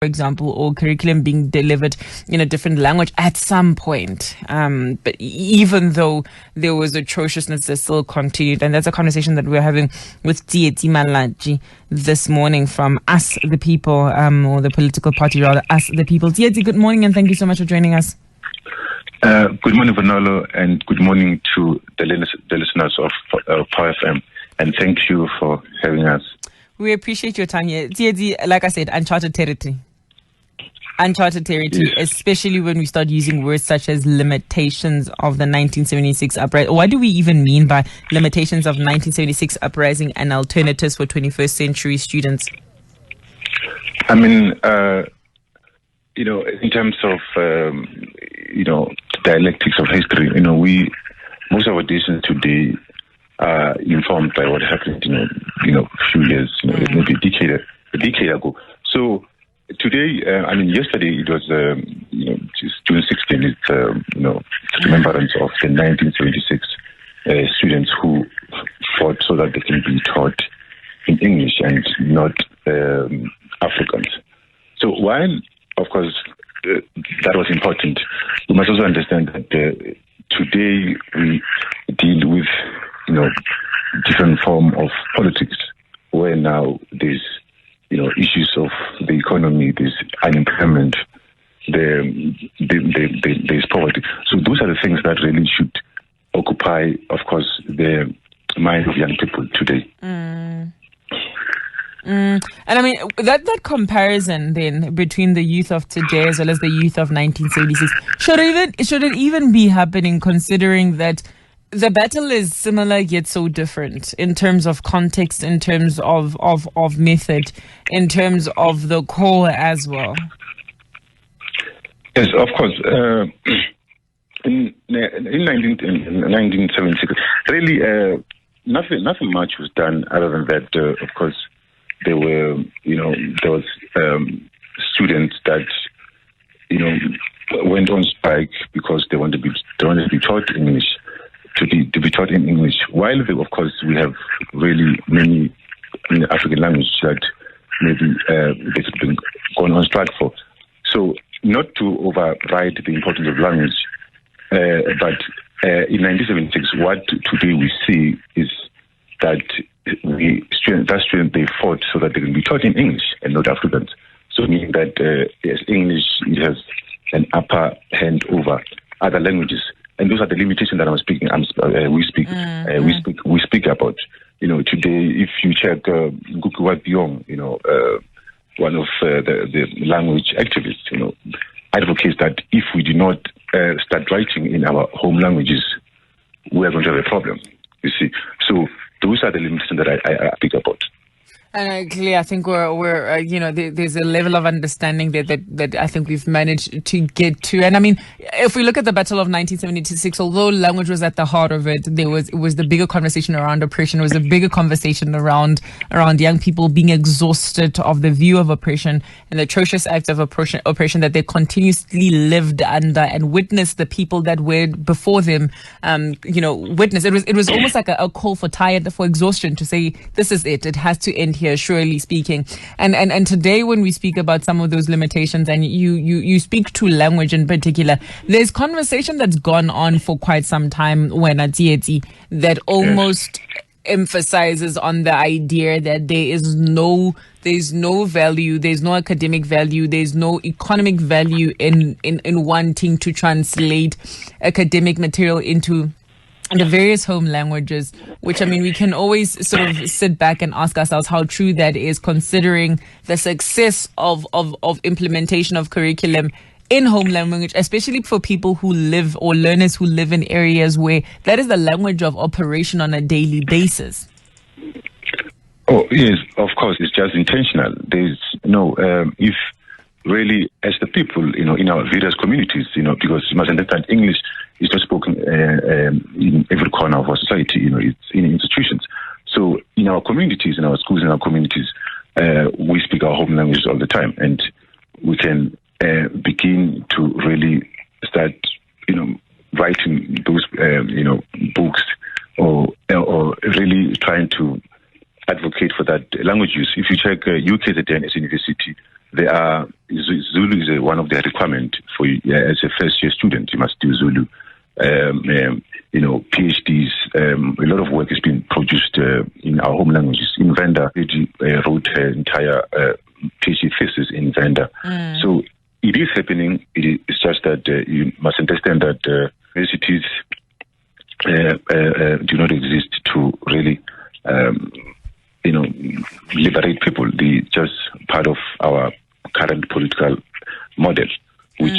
for example, or curriculum being delivered in a different language at some point. But even though there was atrociousness that still continued, and that's a conversation that we're having with TSIETSI MALATJI this morning from Us the People, or the political party rather, Us the People. TSIETSI, good morning, and thank you so much for joining us. Good morning, Vanolo, and good morning to the listeners of Power FM, and thank you for having us. We appreciate your time here. TSIETSI, like I said, uncharted territory. Uncharted territory, yes. Especially when we start using words such as limitations of the 1976 uprising. What do we even mean by limitations of 1976 uprising and alternatives for 21st century students? I mean, in terms of, dialectics of history, most of our decisions today are informed by what happened, a few years, maybe a decade ago. So today, yesterday it was, June 16th, it's remembrance of the 1976 students who fought so that they can be taught in English and not Africans. So while, of course, that was important, we must also understand that today we deal with, different form of politics, where now there's, issues of the economy, there's unemployment, there's poverty. So those are the things that really should occupy, of course, the mind of young people today. And I mean, that comparison then between the youth of today as well as the youth of 1976, should it even be happening, considering that the battle is similar yet so different in terms of context, in terms of method, in terms of the core as well? Yes, of course. In 1976, really, nothing much was done other than that. Of course, there was students that went on strike because they wanted to be taught English, to be taught in English. While of course we have really many African languages that maybe they could have gone on strike for. So not to override the importance of language, but in 1976, what today we see is that students they fought so that they can be taught in English and not Africans. So meaning that yes, English it has an upper hand over other languages, and those are the limitations that I'm speaking. We speak about. Today, if you check Ngukuwa Byong, one of the language activists, advocates that if we do not start writing in our home languages, we are going to have a problem. You see, so those are the limitations that I speak about. And clearly, I think we're there's a level of understanding that I think we've managed to get to. And I mean, if we look at the Battle of 1976, although language was at the heart of it, it was the bigger conversation around oppression. It was a bigger conversation around young people being exhausted of the view of oppression and the atrocious acts of oppression that they continuously lived under and witnessed the people that were before them, witness. It was almost like a call for exhaustion to say, this is it. It has to end here, surely speaking. And today, when we speak about some of those limitations, and you speak to language in particular, there's conversation that's gone on for quite some time when at TSIETSI that almost emphasizes on the idea that there's no value, there's no academic value, there's no economic value in wanting to translate academic material into the various home languages, which, I mean, we can always sort of sit back and ask ourselves how true that is, considering the success of implementation of curriculum in home language, especially for people who live, or learners who live in areas where that is the language of operation on a daily basis. Oh, yes, of course, it's just intentional. There's if really, as the people, in our various communities, because you must understand English is not spoken in every corner of our society, it's in institutions. So in our communities, in our schools, in our communities, we speak our home languages all the time, and we can begin to really start, writing those, books or really trying to advocate for that language use. If you check UK as a university, Zulu is one of the requirements for as a first year student. You must do Zulu. PhDs. A lot of work has been produced in our home languages. In Venda, wrote her entire PhD thesis in Venda. So it is happening. It's just that you must understand that universities do not exist to really, liberate people. They're just part of our current political model, which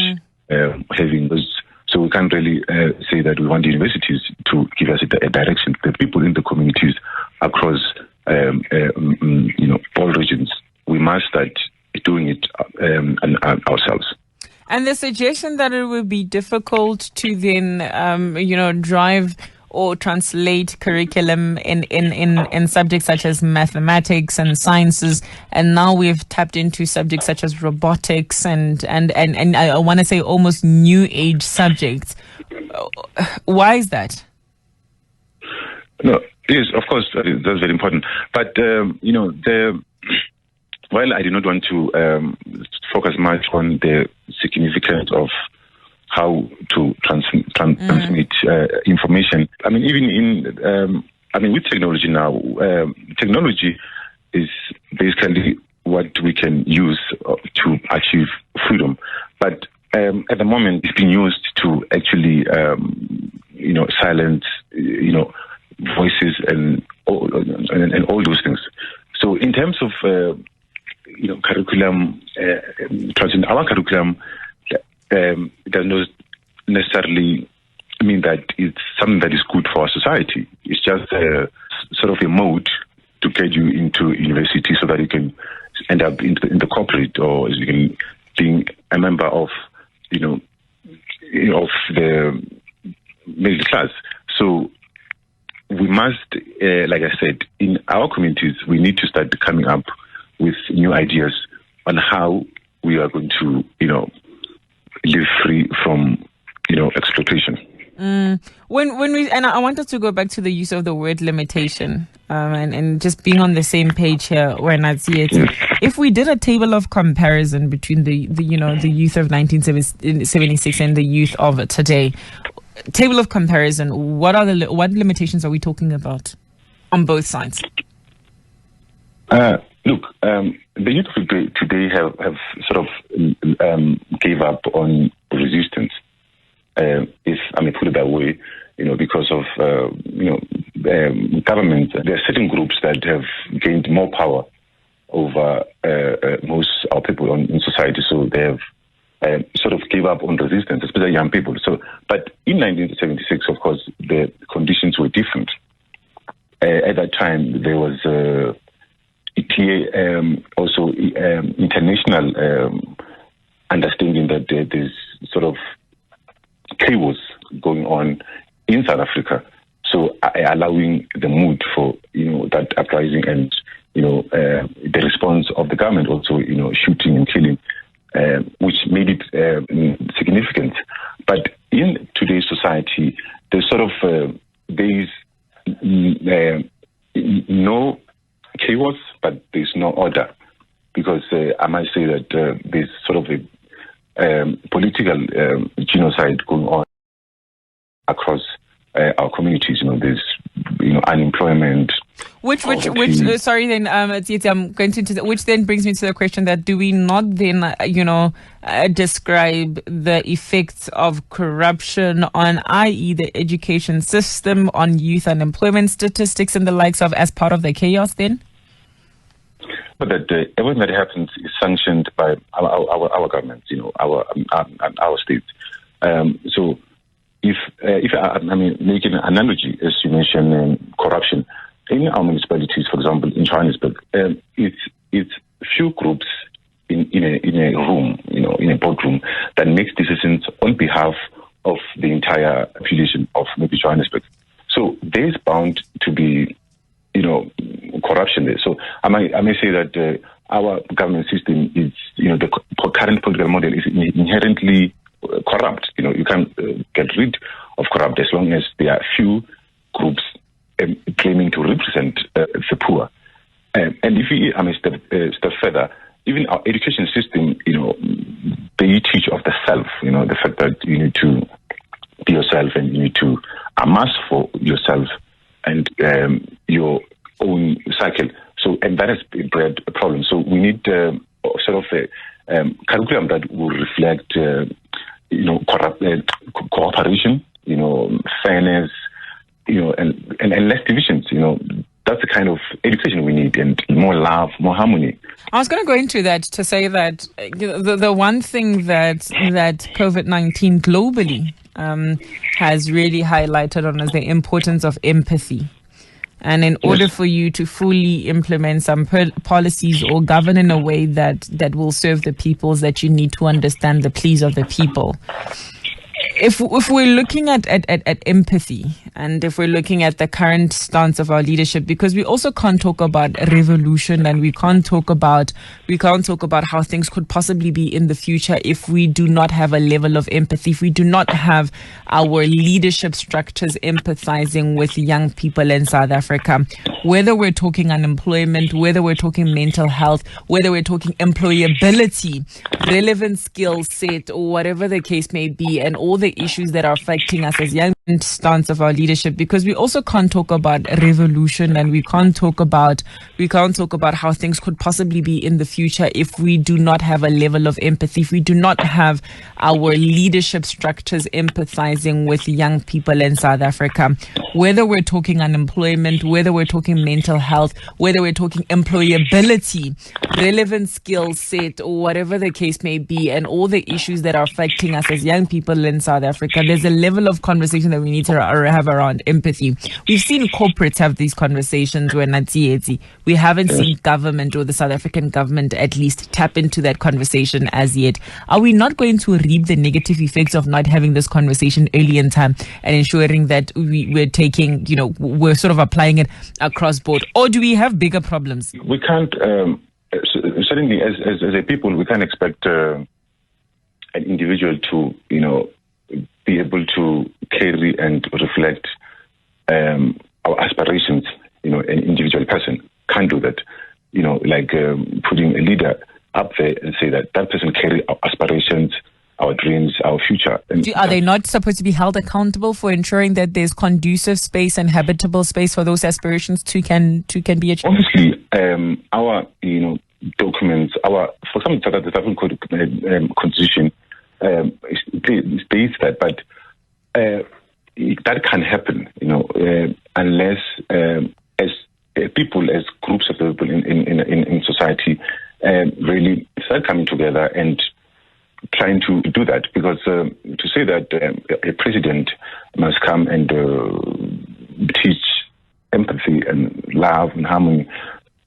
having those. So we can't really say that we want the universities to give us a direction. The people in the communities across, all regions, we must start doing it ourselves. And the suggestion that it would be difficult to then, drive or translate curriculum in subjects such as mathematics and sciences, and now we've tapped into subjects such as robotics and I want to say almost new age subjects. Why is that? No, yes, of course, that's very important. But while I do not want to focus much on the significance of how to transmit information. I mean, even with technology now, technology is basically what we can use to achieve freedom. But at the moment, it's being used to actually, silence, voices and all those things. So in terms of, curriculum, our curriculum, it does not necessarily mean that it's something that is good for our society. It's just sort of a mode to get you into university so that you can end up in the corporate, or you can being a member of, of the middle class. So we must, like I said, in our communities, we need to start coming up with new ideas on how we are going to, live free from, exploitation. When we, and I wanted to go back to the use of the word limitation, and just being on the same page here when I see it. If we did a table of comparison between the youth of 1976 and the youth of today, table of comparison, what limitations are we talking about on both sides? Look, the youth of today have sort of gave up on resistance. If I may put it that way, because of government, there are certain groups that have gained more power over most our people in society. So they have sort of gave up on resistance, especially young people. So, but in 1976, of course, the conditions were different. At that time, there was also international understanding that there's sort of chaos going on in South Africa, so allowing the mood for that uprising and the response of the government also shooting and killing, which made it significant. But in today's society, there's sort of there's no chaos, but there's no order, because I might say that there's sort of a political genocide going on across our communities. There's unemployment. Which sorry then, TSIETSI, I'm going to which then brings me to the question that do we not then describe the effects of corruption on, i.e., the education system, on youth unemployment statistics and the likes of, as part of the chaos then? But that everything that happens is sanctioned by our government, our states. So if I make an analogy, as you mentioned, corruption in our municipalities, for example, in Johannesburg, it's few groups in a room, in a boardroom, that makes decisions on behalf of the entire population of maybe Johannesburg. So there's bound to be corruption there. So I may say that our government system is, the current political model is inherently corrupt. You can't get rid of corrupt as long as there are few groups claiming to represent the poor. And if I may step further, even our education system, they teach of the self, the fact that you need to be yourself and you need to amass for yourself and your own cycle. So, and that has bred a problem. So we need sort of a curriculum that will reflect, cooperation, fairness, and less divisions, That's the kind of education we need, and more love, more harmony. I was going to go into that to say that the one thing that COVID-19 globally has really highlighted on is the importance of empathy. And in order for you to fully implement some policies or govern in a way that will serve the peoples, that you need to understand the pleas of the people. If we're looking at empathy, and if we're looking at the current stance of our leadership, because we also can't talk about revolution, and we can't talk about how things could possibly be in the future if we do not have a level of empathy, if we do not have our leadership structures empathizing with young people in South Africa. Whether we're talking unemployment, whether we're talking mental health, whether we're talking employability, relevant skill set, or whatever the case may be, and all the issues that are affecting us as young stance of our leadership, because we also can't talk about revolution, and we can't talk about how things could possibly be in the future if we do not have a level of empathy, if we do not have our leadership structures empathizing with young people in South Africa. Whether we're talking unemployment, whether we're talking mental health, whether we're talking employability, relevant skill set, or whatever the case may be, and all the issues that are affecting us as young people in South Africa, there's a level of conversation that we need to have around empathy. We've seen corporates have these conversations when at TSIETSI. We haven't seen government, or the South African government at least, tap into that conversation as yet. Are we not going to reap the negative effects of not having this conversation early in time and ensuring that we're taking, we're sort of applying it across board? Or do we have bigger problems? We can't, certainly as a people, we can't expect an individual to, be able to carry and reflect our aspirations. An individual person can't do that. Like putting a leader up there and say that person carry our aspirations, our dreams, our future. Are they not supposed to be held accountable for ensuring that there's conducive space and habitable space for those aspirations to can be achieved? Obviously, our documents, for some South African constitution states that, but that can't happen, unless as people, as groups of people in society, really start coming together and trying to do that. Because to say that a president must come and teach empathy and love and harmony,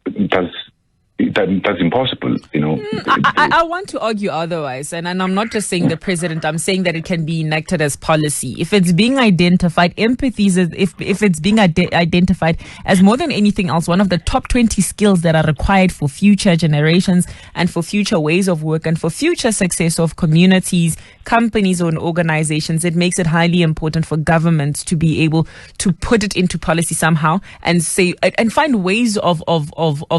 that's impossible, I want to argue otherwise, and I'm not just saying the president. I'm saying that it can be enacted as policy if it's being identified. Empathy is if it's being identified as, more than anything else, one of the top 20 skills that are required for future generations and for future ways of work and for future success of communities, companies, or organizations. It makes it highly important for governments to be able to put it into policy somehow and say and find ways of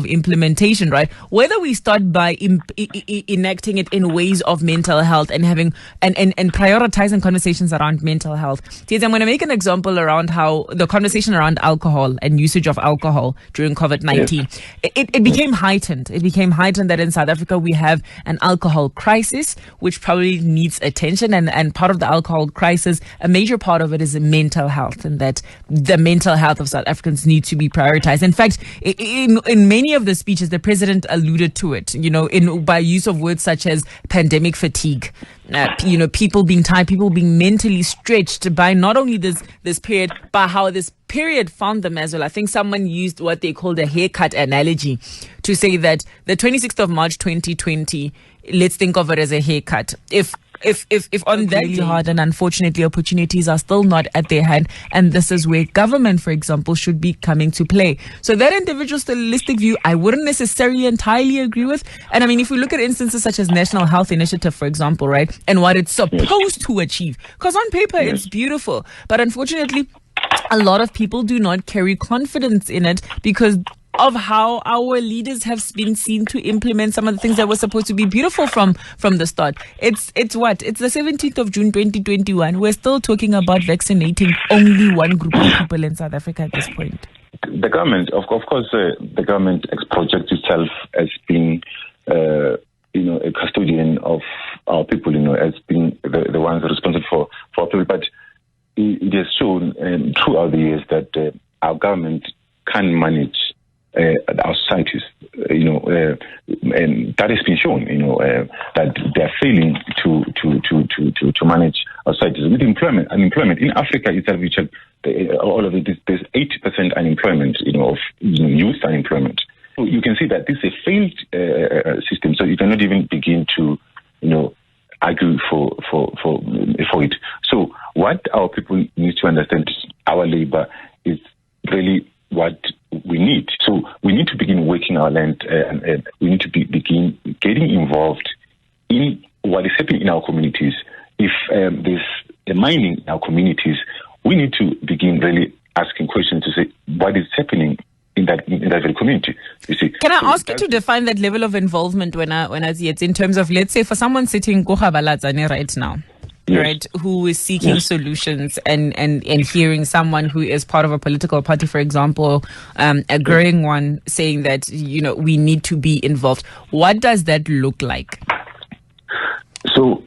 implementation. Right, whether we start by enacting it in ways of mental health and having and prioritizing conversations around mental health. I'm going to make an example around how the conversation around alcohol and usage of alcohol during COVID-19, it became heightened. It became heightened that in South Africa we have an alcohol crisis, which probably needs attention, and part of the alcohol crisis, a major part of it is mental health, and that the mental health of South Africans need to be prioritized. In fact, in many of the speeches, the president alluded to it, by use of words such as pandemic fatigue. People being tired, people being mentally stretched by not only this period, but how this period found them as well. I think someone used what they called a haircut analogy to say that the 26th of March 2020, let's think of it as a haircut. If on that really hard, and unfortunately opportunities are still not at their hand, and this is where government, for example, should be coming to play. So that individualistic view, I wouldn't necessarily entirely agree with. And I mean, if we look at instances such as National Health Initiative, for example, right, and what it's supposed to achieve, because on paper it's beautiful, but unfortunately a lot of people do not carry confidence in it because of how our leaders have been seen to implement some of the things that were supposed to be beautiful from the start. It's what? It's the 17th of June 2021. We're still talking about vaccinating only one group of people in South Africa at this point. The government, of course, the government projects itself as being, a custodian of our people, as being the ones responsible for our people. But it has shown throughout the years that our government can manage our societies, and that has been shown, that they are failing to manage our societies with unemployment in Africa itself. We check all of it. There's 80% unemployment, of youth unemployment. So you can see that this is a failed system. So you cannot even begin to, argue for it. So what our people need to understand, our labor, is really what we need. So we need to begin working our land, and we need to begin getting involved in what is happening in our communities. If there's a mining in our communities, we need to begin really asking questions to say what is happening in that very community. You see. Can I ask you to define that level of involvement when I see it in terms of, let's say, for someone sitting MALATJI right now? Yes. Right, who is seeking solutions and hearing someone who is part of a political party, for example, a growing one, saying that, we need to be involved. What does that look like? So,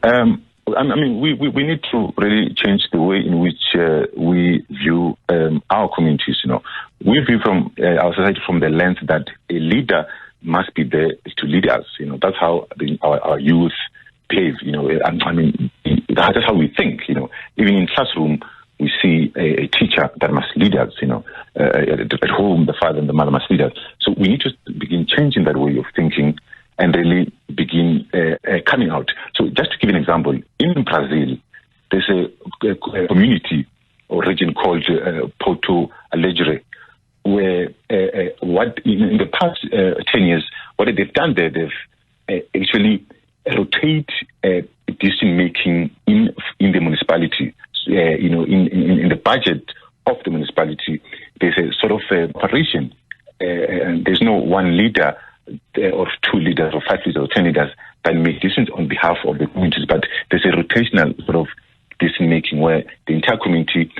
we need to really change the way in which we view our communities. We view from our society from the lens that a leader must be there to lead us. That's how our youth behave. That's how we think. Even in classroom, we see a teacher that must lead us. At home, the father and the mother must lead us. So we need to begin changing that way of thinking and really begin coming out. So just to give an example, in Brazil, there's a community or region called Porto Alegre, where what in the past 10 years, what they've done there, they've actually rotate decision making in the municipality. In the budget of the municipality, there's a sort of operation. And there's no one leader or two leaders or 5 leaders or 10 leaders that make decisions on behalf of the communities, but there's a rotational sort of decision making where the entire community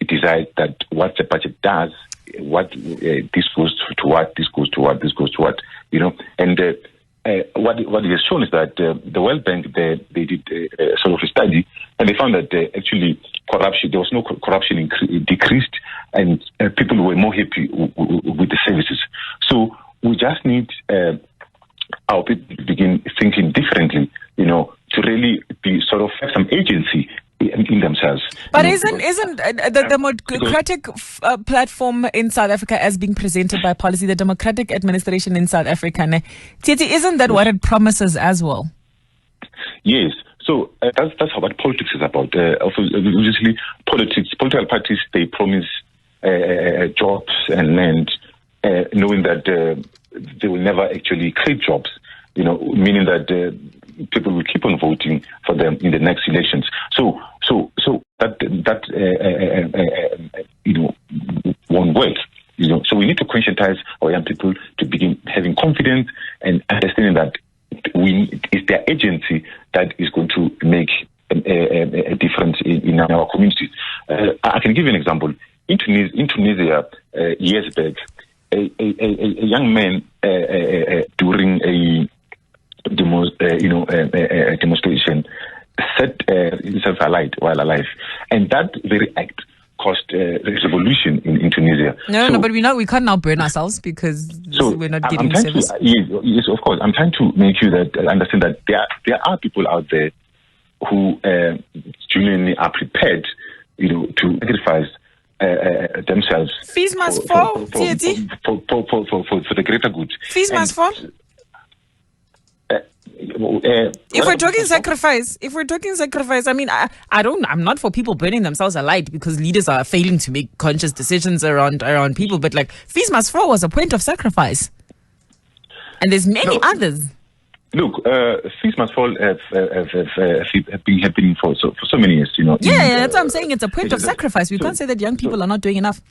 decides that what the budget does, what this goes to what, this goes to what, this goes to what, and what it has shown is that the World Bank, they did sort of a study, and they found that actually corruption, there was no corruption decreased, and people were more happy with the services. So we just need our people to begin thinking differently, to really be sort of have some agency in themselves. But isn't the democratic platform in South Africa as being presented by policy, the democratic administration in South Africa, TSIETSI, isn't that what it promises as well? Yes. So that's what politics is about. Obviously, political parties, they promise jobs and land, knowing that they will never actually create jobs. Meaning that people will keep on voting for them in the next elections. So that won't work. So we need to conscientize our young people to begin having confidence and understanding that it's their agency that is going to make a difference in our communities. I can give you an example. In Tunisia, years back, a young man during a demonstration set himself alight while alive, and that very act caused a revolution in Tunisia. No, but we can't now burn ourselves because we're not getting service. Yes, of course. I'm trying to make you that understand that there are people out there who genuinely are prepared, to sacrifice themselves. Fees must fall, for the greater good. Fees must fall. If we're talking sacrifice, I'm not for people burning themselves alive because leaders are failing to make conscious decisions around people. But fees must fall was a point of sacrifice, and there's many others. Look, fees must fall have been happening for so many years. Yeah, that's what I'm saying. It's a point of sacrifice. We can't say that young people are not doing enough.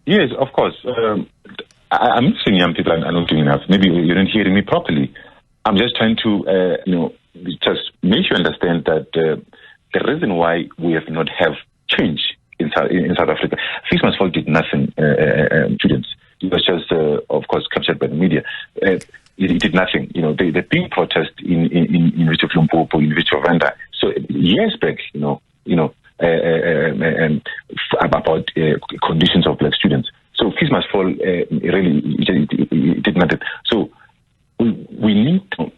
Yes, of course. I'm not saying young people are not doing enough. Maybe you're not hearing me properly. I'm just trying to, just make you understand that the reason why we have not have change in South Africa, Fismas Fall did nothing, students. It was just, of course, captured by the media. It did nothing. The big protest in University of Limpopo, University of Rwanda. So years back, about conditions of black students. So Fismas Fall really it did nothing. So we need to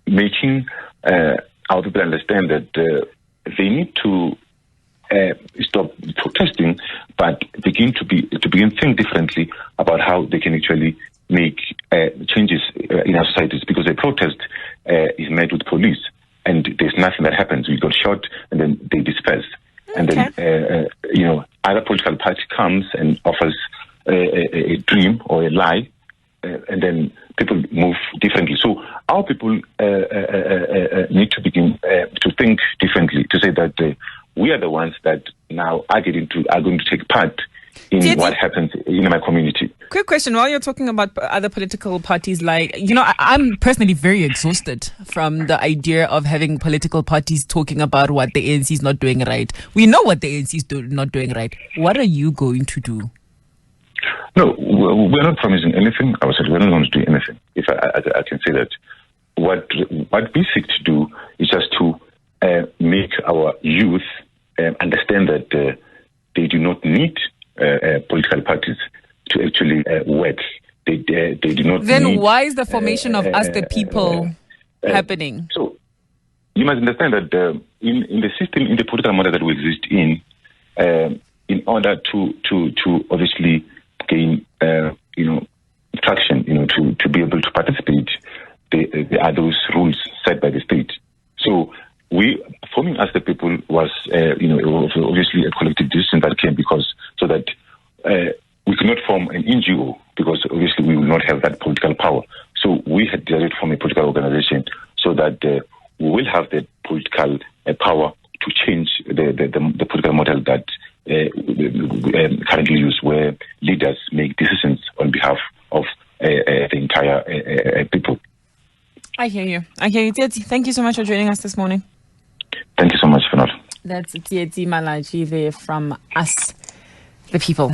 making our people understand that they need to stop protesting, but begin think differently about how they can actually make changes in our societies. Because a protest is met with police, and there's nothing that happens. We got shot, and then they disperse, and then other political party comes and offers a dream or a lie, and then people move differently. So our people need to begin to think differently, to say that we are the ones that now are going to take part in what happens in my community. Quick question, while you're talking about other political parties, I'm personally very exhausted from the idea of having political parties talking about what the ANC is not doing right. We know what the ANC is not doing right. What are you going to do? No, we're not promising anything. I said we're not going to do anything. If I can say that, what we seek to do is just to make our youth understand that they do not need political parties to actually work. They do not. Then why is the formation of us, the people, happening? So you must understand that in the system, in the political model that we exist in order to obviously gain traction, to be able to participate, there are those rules set by the state. So we forming as the people was obviously a collective decision that came so that we could not form an NGO, because obviously we will not have that political power. So we had decided to form a political organization so that we will have the political power to change the political model that currently used, where leaders make decisions on behalf of the entire people. I hear you. TSIETSI, thank you so much for joining us this morning. Thank you so much, Fenol. That's TSIETSI MALATJI there from Us, the People.